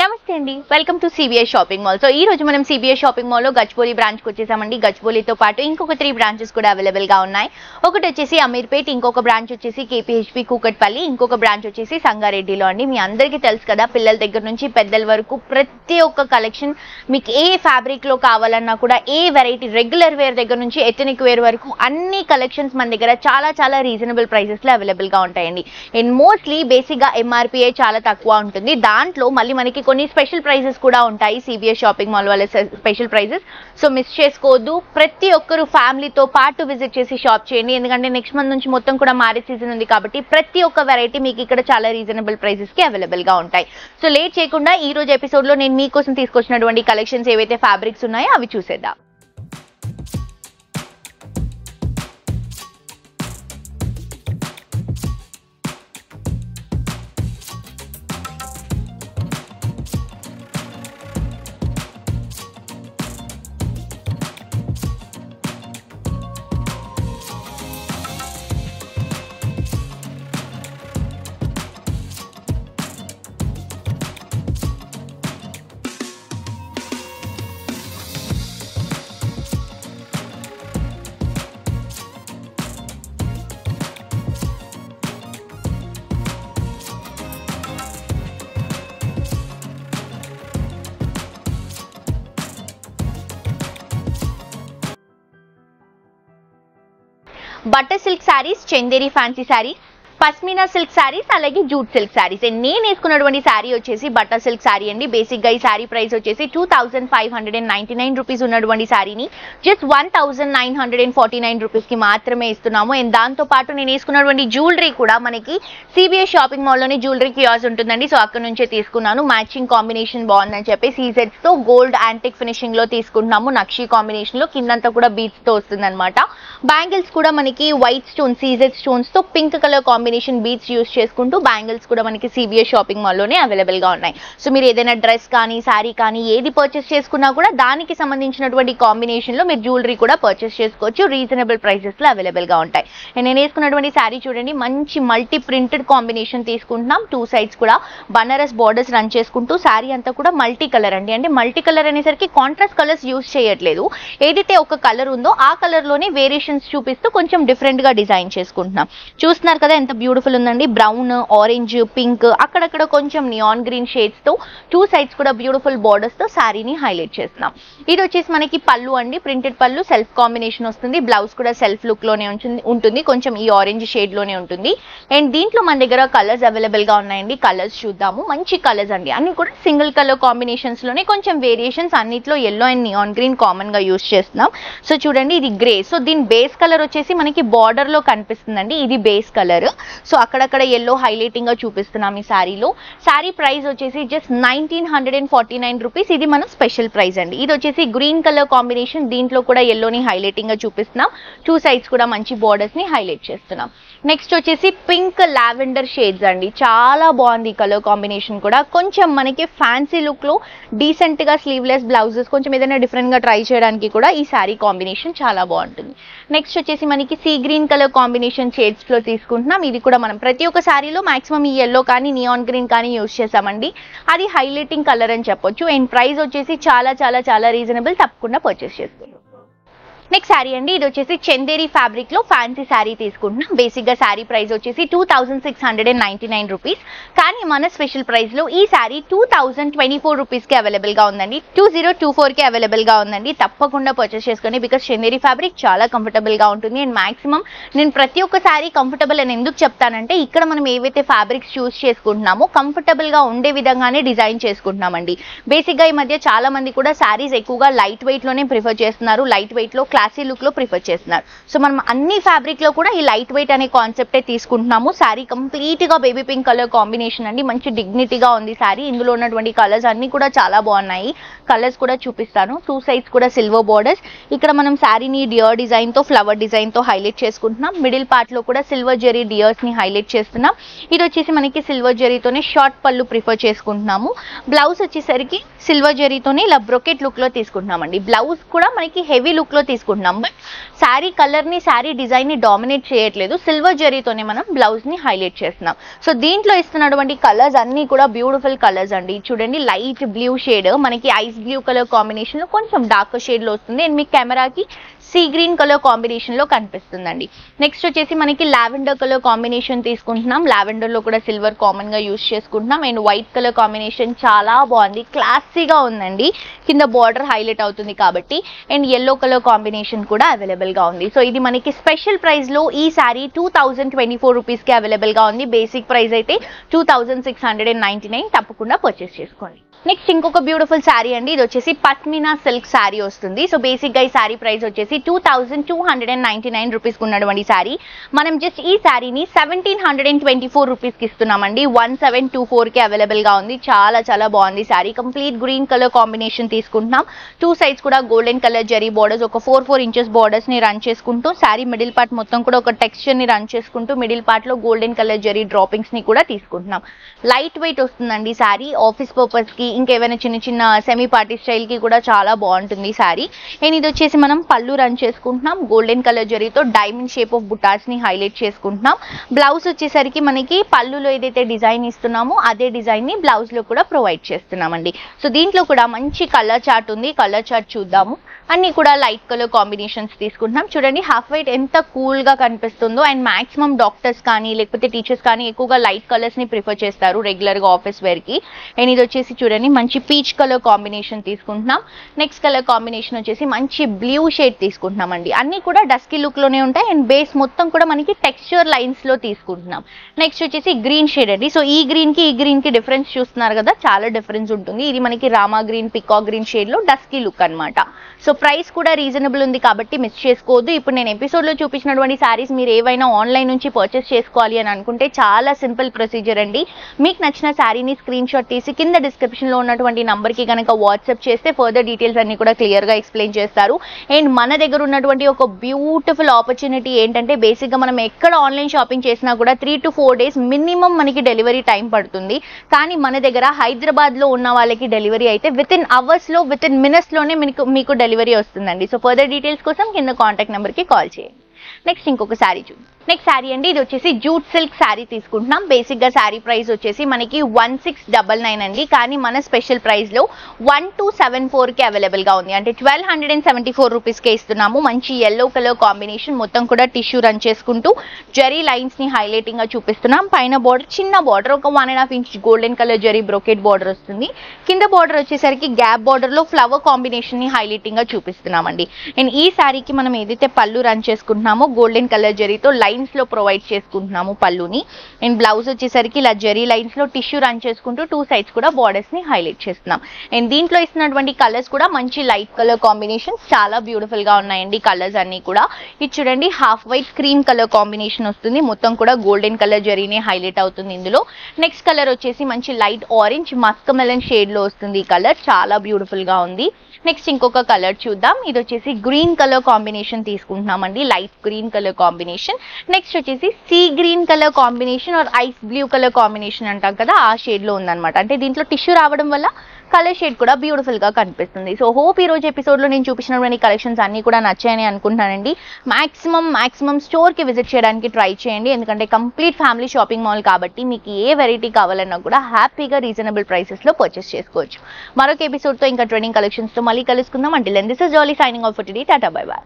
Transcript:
నమస్తే అండి, welcome to CBI shopping mall. So ఈ రోజు మనం సిబిఐ షాపింగ్ మాల్ లో గచ్చిబౌలి బ్రాంచ్ కి వచ్చేసామండి. గచ్చిబౌలితో పాటు ఇంకొక 3 బ్రాంచెస్ కూడా అవైలబుల్ గా ఉన్నాయి. ఒకటి వచ్చేసి అమీర్పేట్, ఇంకొక బ్రాంచ్ వచ్చేసి కేపీహెచ్పి కూకట్పల్లి, ఇంకొక బ్రాంచ్ వచ్చేసి సంగారెడ్డిలో అండి. మీ అందరికీ తెలుసు కదా, పిల్లల దగ్గర నుంచి పెద్దల వరకు ప్రతి ఒక్క కలెక్షన్ మీకు ఏ ఫ్యాబ్రిక్ లో కావాలన్నా కూడా, ఏ వెరైటీ రెగ్యులర్ వేర్ దగ్గర నుంచి ఎథనిక్ వేర్ వరకు అన్ని కలెక్షన్స్ మన దగ్గర చాలా రీజనబుల్ ప్రైసెస్ లో అవైలబుల్ గా ఉంటాయండి. అండ్ మోస్ట్లీ బేసిక్ గా ఎంఆర్పీఏ చాలా తక్కువ ఉంటుంది. దాంట్లో మళ్ళీ మనకి కొన్ని స్పెషల్ ప్రైజెస్ కూడా ఉంటాయి సిబిఐ షాపింగ్ మాల్ వాళ్ళ స్పెషల్ ప్రైజెస్. సో మిస్ చేసుకోవద్దు. ప్రతి ఒక్కరు ఫ్యామిలీతో పాటు విజిట్ చేసి షాప్ చేయండి. ఎందుకంటే నెక్స్ట్ మంత్ నుంచి మొత్తం కూడా మారే సీజన్ ఉంది కాబట్టి ప్రతి ఒక్క వెరైటీ మీకు ఇక్కడ చాలా రీజనబుల్ ప్రైసెస్ కి అవైలబుల్ గా ఉంటాయి. సో లేట్ చేయకుండా ఈ రోజు ఎపిసోడ్ లో నేను మీకోసం తీసుకొచ్చినటువంటి కలెక్షన్స్ ఏవైతే ఫ్యాబ్రిక్స్ ఉన్నాయో అవి చూసేద్దాం. Butter silk saris, Chanderi fancy saris, pashmina silk saris, అలాగే జూట్ సిల్క్ శారీస్. నేను వేసుకున్నటువంటి శారీ వచ్చేసి బటర్ సిల్క్ శారీ అండి. బేసిక్ గా ఈ శారీ ప్రైస్ వచ్చేసి 2599 రూపీస్ ఉన్నటువంటి శారీని జస్ట్ 1949 రూపీస్ కి మాత్రమే ఇస్తున్నాము. అండ్ దాంతో పాటు నేను వేసుకున్నటువంటి జ్యువెలరీ కూడా మనకి సిబిఐ షాపింగ్ మాల్ లోనే జ్యువెలరీ కియాస్ ఉంటుందండి. సో అక్కడ నుంచే తీసుకున్నాను. మ్యాచింగ్ కాంబినేషన్ బాగుందని చెప్పి సీజెడ్స్ తో గోల్డ్ యాంటిక్ ఫినిషింగ్ లో తీసుకుంటున్నాము. నక్షి కాంబినేషన్ లో కిందంతా కూడా బీడ్స్ తో వస్తుంది అనమాట. బ్యాంగిల్స్ కూడా మనకి వైట్ స్టోన్ సీజెడ్ స్టోన్స్ తో pink colour combination beads use చేసుకుంటూ బ్యాంగిల్స్ కూడా మనకి సిబిఐ షాపింగ్ మాల్ లోనే అవైలబుల్ గా ఉన్నాయి. సో మీరు ఏదైనా డ్రెస్ కానీ శారీ కానీ ఏది పర్చేస్ చేసుకున్నా కూడా దానికి సంబంధించినటువంటి కాంబినేషన్ లో మీరు జ్యువెలరీ కూడా పర్చేస్ చేసుకోవచ్చు. రీజనబుల్ ప్రైసెస్ లో అవైలబుల్ గా ఉంటాయి. నేను వేసుకున్నటువంటి శారీ చూడండి, మంచి మల్టీ ప్రింటెడ్ కాంబినేషన్ తీసుకుంటున్నాం. 2 సైడ్స్ కూడా బనారస్ బోర్డర్స్ రన్ చేసుకుంటూ శారీ అంతా కూడా మల్టీ కలర్ అండి. అంటే మల్టీ కలర్ అనేసరికి కాంట్రాస్ట్ కలర్స్ యూస్ చేయట్లేదు. ఏదైతే ఒక కలర్ ఉందో ఆ కలర్ లోనే వేరియేషన్స్ చూపిస్తూ కొంచెం డిఫరెంట్ గా డిజైన్ చేసుకుంటున్నాం. చూస్తున్నారు కదా ఎంత బ్యూటిఫుల్ ఉందండి. బ్రౌన్, ఆరెంజ్, పింక్, అక్కడక్కడ కొంచెం నియాన్ గ్రీన్ షేడ్స్ తో 2 సైడ్స్ కూడా బ్యూటిఫుల్ బోర్డర్స్ తో శారీని హైలైట్ చేస్తున్నాం. ఇది వచ్చేసి మనకి పళ్ళు అండి, ప్రింటెడ్ పళ్ళు, సెల్ఫ్ కాంబినేషన్ వస్తుంది. బ్లౌజ్ కూడా సెల్ఫ్ లుక్ లోనే ఉంటుంది, కొంచెం ఈ ఆరెంజ్ షేడ్ లోనే ఉంటుంది. అండ్ దీంట్లో మన దగ్గర కలర్స్ అవైలబుల్ గా ఉన్నాయండి. కలర్స్ చూద్దాము. మంచి కలర్స్ అండి, అన్ని కూడా సింగిల్ కలర్ కాంబినేషన్స్ లోనే కొంచెం వేరియేషన్స్. అన్నిట్లో yellow and neon green common గా యూస్ చేస్తున్నాం. సో చూడండి, ఇది గ్రే. సో దీని బేస్ కలర్ వచ్చేసి మనకి బార్డర్ లో కనిపిస్తుందండి. ఇది బేస్ కలర్. సో అక్కడక్కడ ఎల్లో హైలైటింగ్ గా చూపిస్తున్నాం ఈ శారీలో. శారీ ప్రైస్ వచ్చేసి జస్ట్ 1949 రూపీస్. ఇది మన స్పెషల్ ప్రైస్ అండి. ఇది వచ్చేసి గ్రీన్ కలర్ కాంబినేషన్, దీంట్లో కూడా ఎల్లోని హైలైటింగ్ గా చూపిస్తున్నాం. 2 సైడ్స్ కూడా మంచి బోర్డర్స్ ని హైలైట్ చేస్తున్నాం. నెక్స్ట్ వచ్చేసి పింక్ లావెండర్ షేడ్స్ అండి. చాలా బాగుంది ఈ కలర్ కాంబినేషన్ కూడా. కొంచెం మనకి ఫ్యాన్సీ లుక్ లో డీసెంట్ గా స్లీవ్లెస్ బ్లౌజెస్, కొంచెం ఏదైనా డిఫరెంట్ గా ట్రై చేయడానికి కూడా ఈ శారీ కాంబినేషన్ చాలా బాగుంటుంది. నెక్స్ట్ వచ్చేసి మనకి see green colour combination shades లో తీసుకుంటున్నాం. ఇది కూడా మనం ప్రతి ఒక్క శారీలో మాక్సిమం ఈ ఎల్లో కానీ నియాన్ గ్రీన్ కానీ యూస్ చేసామండి. అది హైలైటింగ్ కలర్ అని చెప్పొచ్చు. అండ్ ప్రైస్ వచ్చేసి చాలా రీజనబుల్. తప్పకుండా పర్చేస్ చేసుకోండి. నెక్స్ట్ శారీ అండి, ఇది వచ్చేసి చందేరి ఫ్యాబ్రిక్ లో ఫ్యాన్సీ శారీ తీసుకుంటున్నాం. బేసిక్ గా శారీ ప్రైస్ వచ్చేసి 2699 రూపీస్. కానీ మన స్పెషల్ ప్రైస్ లో ఈ శారీ 2024 రూపీస్ కి అవైలబుల్ గా ఉందండి. 2024 కి అవైలబుల్ గా ఉందండి. తప్పకుండా పర్చేస్ చేసుకోండి. బికాస్ చందేరి ఫ్యాబ్రిక్ చాలా కంఫర్టబుల్ గా ఉంటుంది. అండ్ మాక్సిమం నేను ప్రతి ఒక్క శారీ కంఫర్టబుల్ అని ఎందుకు చెప్తానంటే, ఇక్కడ మనం ఏవైతే ఫ్యాబ్రిక్స్ చూస్ చేసుకుంటున్నామో కంఫర్టబుల్ గా ఉండే విధంగానే డిజైన్ చేసుకుంటున్నామండి. బేసిక్ గా ఈ మధ్య చాలా మంది కూడా శారీస్ ఎక్కువగా లైట్ వెయిట్ లోనే ప్రిఫర్ చేస్తున్నారు. లైట్ వెయిట్ లో క్లాసీ లుక్ లో ప్రిఫర్ చేస్తున్నారు. సో మనం అన్ని ఫ్యాబ్రిక్ లో కూడా ఈ లైట్ వెయిట్ అనే కాన్సెప్టే తీసుకుంటున్నాము. శారీ కంప్లీట్ గా బేబీ పింక్ కలర్ కాంబినేషన్ అండి. మంచి డిగ్నిటీగా ఉంది శారీ. ఇందులో ఉన్నటువంటి కలర్స్ అన్ని కూడా చాలా బాగున్నాయి. కలర్స్ కూడా చూపిస్తాను. 2 సైడ్స్ కూడా సిల్వర్ బోర్డర్స్. ఇక్కడ మనం శారీని డియర్ డిజైన్ తో, ఫ్లవర్ డిజైన్ తో హైలైట్ చేసుకుంటున్నాం. మిడిల్ పార్ట్ లో కూడా సిల్వర్ జెరీ డియర్స్ ని హైలైట్ చేస్తున్నాం. ఇది వచ్చేసి మనకి సిల్వర్ జెరీతోనే షార్ట్ పళ్ళు ప్రిఫర్ చేసుకుంటున్నాము. బ్లౌజ్ వచ్చేసరికి సిల్వర్ జరీతోనే ఇలా బ్రొకెట్ లుక్ లో తీసుకుంటున్నామండి. బ్లౌజ్ కూడా మనకి హెవీ లుక్ లో తీసుకుంటున్నాం. బట్ శారీ కలర్ ని శారీ డిజైన్ ని డామినేట్ చేయట్లేదు, సిల్వర్ జరీతోనే మనం బ్లౌజ్ ని హైలైట్ చేస్తున్నాం. సో దీంట్లో ఇస్తున్నటువంటి కలర్స్ అన్ని కూడా బ్యూటిఫుల్ కలర్స్ అండి. చూడండి, లైట్ బ్లూ షేడ్ మనకి ఐస్ బ్లూ కలర్ కాంబినేషన్ లో కొంచెం డార్క్ షేడ్ లో వస్తుంది అండ్ మీ కెమెరాకి సీ గ్రీన్ కలర్ కాంబినేషన్ లో కనిపిస్తుందండి. నెక్స్ట్ వచ్చేసి మనకి లావెండర్ కలర్ కాంబినేషన్ తీసుకుంటున్నాం. లావెండర్ లో కూడా సిల్వర్ కామన్ గా యూస్ చేసుకుంటున్నాం అండ్ వైట్ కలర్ కాంబినేషన్ చాలా బాగుంది, క్లాసీగా ఉందండి. కింద బార్డర్ హైలైట్ అవుతుంది కాబట్టి. అండ్ ఎల్లో కలర్ కాంబినేషన్ కూడా అవైలబుల్ గా ఉంది. సో ఇది మనకి స్పెషల్ ప్రైస్ లో ఈ సారీ 2024 రూపీస్ కి అవైలబుల్ గా ఉంది. బేసిక్ ప్రైస్ అయితే 2699. తప్పకుండా పర్చేస్ చేసుకోండి. నెక్స్ట్ ఇంకొక బ్యూటిఫుల్ శారీ అండి. ఇది వచ్చేసి పస్మినా సిల్క్ శారీ వస్తుంది. సో బేసిక్ గా ఈ శారీ ప్రైస్ వచ్చేసి 2299 రూపీస్ ఉన్నటువంటి శారీ మనం జస్ట్ ఈ శారీని 1724 రూపీస్ కి ఇస్తున్నామండి. 1724 కి అవైలబుల్ గా ఉంది. చాలా చాలా బాగుంది sari. Complete green colour combination తీసుకుంటున్నాం. 2 సైడ్స్ కూడా గోల్డెన్ కలర్ జరీ బోర్డర్స్, ఒక 4 ఇంచెస్ బోర్డర్స్ ని రన్ చేసుకుంటూ శారీ మిడిల్ పార్ట్ మొత్తం కూడా ఒక టెక్స్చర్ ని రన్ చేసుకుంటూ మిడిల్ పార్ట్ లో గోల్డెన్ కలర్ జరీ డ్రాపింగ్స్ ని కూడా తీసుకుంటున్నాం. లైట్ వెయిట్ వస్తుందండి శారీ. ఆఫీస్ పర్పస్ కి ఇంకేమైనా చిన్న చిన్న సెమీ పార్టీ స్టైల్ కి కూడా చాలా బాగుంటుంది శారీ. అండ్ ఇది వచ్చేసి మనం పళ్ళు రన్ చేసుకుంటున్నాం. గోల్డెన్ కలర్ జరీతో డైమండ్ షేప్ ఆఫ్ బుటాస్ ని హైలైట్ చేసుకుంటున్నాం. బ్లౌజ్ వచ్చేసరికి మనకి పళ్ళులో ఏదైతే డిజైన్ ఇస్తున్నామో అదే డిజైన్ ని బ్లౌజ్ లో కూడా ప్రొవైడ్ చేస్తున్నామండి. సో దీంట్లో కూడా మంచి కలర్ చార్ట్ ఉంది. కలర్ చార్ట్ చూద్దాము. అన్ని కూడా లైట్ కలర్ కాంబినేషన్స్ తీసుకుంటున్నాం. చూడండి హాఫ్ వైట్ ఎంత కూల్ గా కనిపిస్తుందో. అండ్ మాక్సిమం డాక్టర్స్ కానీ లేకపోతే టీచర్స్ కానీ ఎక్కువగా లైట్ కలర్స్ ని ప్రిఫర్ చేస్తారు రెగ్యులర్ గా ఆఫీస్ వేర్ కి. అండ్ ఇది వచ్చేసి చూడండి మంచి పీచ్ కలర్ కాంబినేషన్ తీసుకుంటున్నాం. నెక్స్ట్ కలర్ కాంబినేషన్ వచ్చేసి మంచి బ్లూ షేడ్ తీసుకుంటున్నాం అండి. అన్ని కూడా డస్కీ లుక్ లోనే ఉంటాయి అండ్ బేస్ మొత్తం కూడా మనకి టెక్స్చర్ లైన్స్ లో తీసుకుంటున్నాం. నెక్స్ట్ వచ్చేసి గ్రీన్ షేడ్ అండి. సో ఈ గ్రీన్ కి డిఫరెన్స్ చూస్తున్నారు కదా, చాలా డిఫరెన్స్ ఉంటుంది. ఇది మనకి Rama green, peacock green shade లో డస్కీ లుక్ అన్నమాట. సో ప్రైస్ కూడా రీజనబుల్ ఉంది కాబట్టి మిస్ చేసుకోవద్దు. ఇప్పుడు నేను ఎపిసోడ్ లో చూపించినటువంటి సారీస్ మీరు ఏవైనా ఆన్లైన్ నుంచి పర్చేస్ చేసుకోవాలి అని అనుకుంటే చాలా సింపుల్ ప్రొసీజర్ అండి. మీకు నచ్చిన శారీని స్క్రీన్ షాట్ తీసి కింద డిస్క్రిప్షన్ లో ఉన్నటువంటి నంబర్ కి కనుక వాట్సాప్ చేస్తే ఫర్దర్ డీటెయిల్స్ అన్ని కూడా క్లియర్ గా ఎక్స్ప్లెయిన్ చేస్తారు. అండ్ మన దగ్గర ఉన్నటువంటి ఒక బ్యూటిఫుల్ ఆపర్చునిటీ ఏంటంటే బేసిక్ గా మనం ఎక్కడ ఆన్లైన్ షాపింగ్ చేసినా కూడా 3 to 4 days మినిమం మనకి డెలివరీ టైం పడుతుంది. కానీ మన దగ్గర హైదరాబాద్ లో ఉన్న వాళ్ళకి డెలివరీ అయితే విత్ ఇన్ అవర్స్ లో, విత్ ఇన్ మినిట్స్ లోనే మీకు డెలివరీ వస్తుందండి. సో ఫర్దర్ డీటెయిల్స్ కోసం కింద కాంటాక్ట్ నెంబర్ కి కాల్ చేయండి. నెక్స్ట్ ఇంకొక శారీ చూద్దాం. నెక్స్ట్ శారీ అండి. ఇది వచ్చేసి జూట్ సిల్క్ శారీ తీసుకుంటున్నాం. బేసిక్ గా శారీ ప్రైస్ వచ్చేసి మనకి 1699 అండి. కానీ మన స్పెషల్ ప్రైస్ లో 1274 కి అవైలబుల్ గా ఉంది. అంటే 1274 రూపీస్ కే ఇస్తున్నాము. మంచి ఎల్లో కలర్ కాంబినేషన్, మొత్తం కూడా టిష్యూ రన్ చేసుకుంటూ జరీ లైన్స్ ని హైలైటింగ్ గా చూపిస్తున్నాం. పైన బార్డర్ చిన్న బార్డర్, ఒక 1.5 inch golden colour zari brocade border వస్తుంది. కింద బార్డర్ వచ్చేసరికి గ్యాప్ బార్డర్ లో ఫ్లవర్ కాంబినేషన్ ని హైలైటింగ్ గా చూపిస్తున్నామండి. అండ్ ఈ శారీకి మనం ఏదైతే పళ్ళు రన్ చేసుకుంటున్నామో గోల్డెన్ కలర్ జరీతో లైన్స్ లో ప్రొవైడ్ చేసుకుంటున్నాము పళ్ళుని. అండ్ బ్లౌజ్ వచ్చేసరికి ఇలా జరీ లైన్స్ లో టిష్యూ రన్ చేసుకుంటూ 2 సైడ్స్ కూడా బార్డర్స్ ని హైలైట్ చేస్తున్నాం. అండ్ దీంట్లో ఇస్తున్నటువంటి కలర్స్ కూడా మంచి లైట్ కలర్ కాంబినేషన్స్, చాలా బ్యూటిఫుల్ గా ఉన్నాయండి కలర్స్ అన్ని కూడా. ఇది చూడండి half white cream colour combination వస్తుంది. మొత్తం కూడా గోల్డెన్ కలర్ జరీనే హైలైట్ అవుతుంది ఇందులో. నెక్స్ట్ కలర్ వచ్చేసి మంచి light orange Musk melon shade లో వస్తుంది ఈ కలర్, చాలా బ్యూటిఫుల్ గా ఉంది. నెక్స్ట్ ఇంకొక కలర్ చూద్దాం. ఇది వచ్చేసి గ్రీన్ కలర్ కాంబినేషన్ తీసుకుంటున్నామండి, light green colour combination. Next వచ్చేసి sea green colour combination or ice blue colour combination అంటాం కదా, ఆ షేడ్ లో ఉందన్నమాట. అంటే దీంట్లో టిష్యూ రావడం వల్ల కలర్ షేడ్ కూడా బ్యూటిఫుల్ గా కనిపిస్తుంది. సో హోప్ ఈ రోజు ఎపిసోడ్ లో నేను చూపించినటువంటి కలెక్షన్స్ అన్ని కూడా నచ్చాయని అనుకుంటున్నానండి. మాక్సిమం స్టోర్ కి విజిట్ చేయడానికి ట్రై చేయండి. ఎందుకంటే కంప్లీట్ ఫ్యామిలీ షాపింగ్ మాల్ కాబట్టి మీకు ఏ వెరైటీ కావాలన్నా కూడా హ్యాపీగా రీజనబుల్ ప్రైసెస్ లో పర్చేస్ చేసుకోవచ్చు. మరొక ఎపిసోడ్ తో ఇంకా ట్రెండింగ్ కలెక్షన్స్ తో మళ్ళీ కలుసుకుందాం. Until then this is Jolly signing off for today. Tata bye by.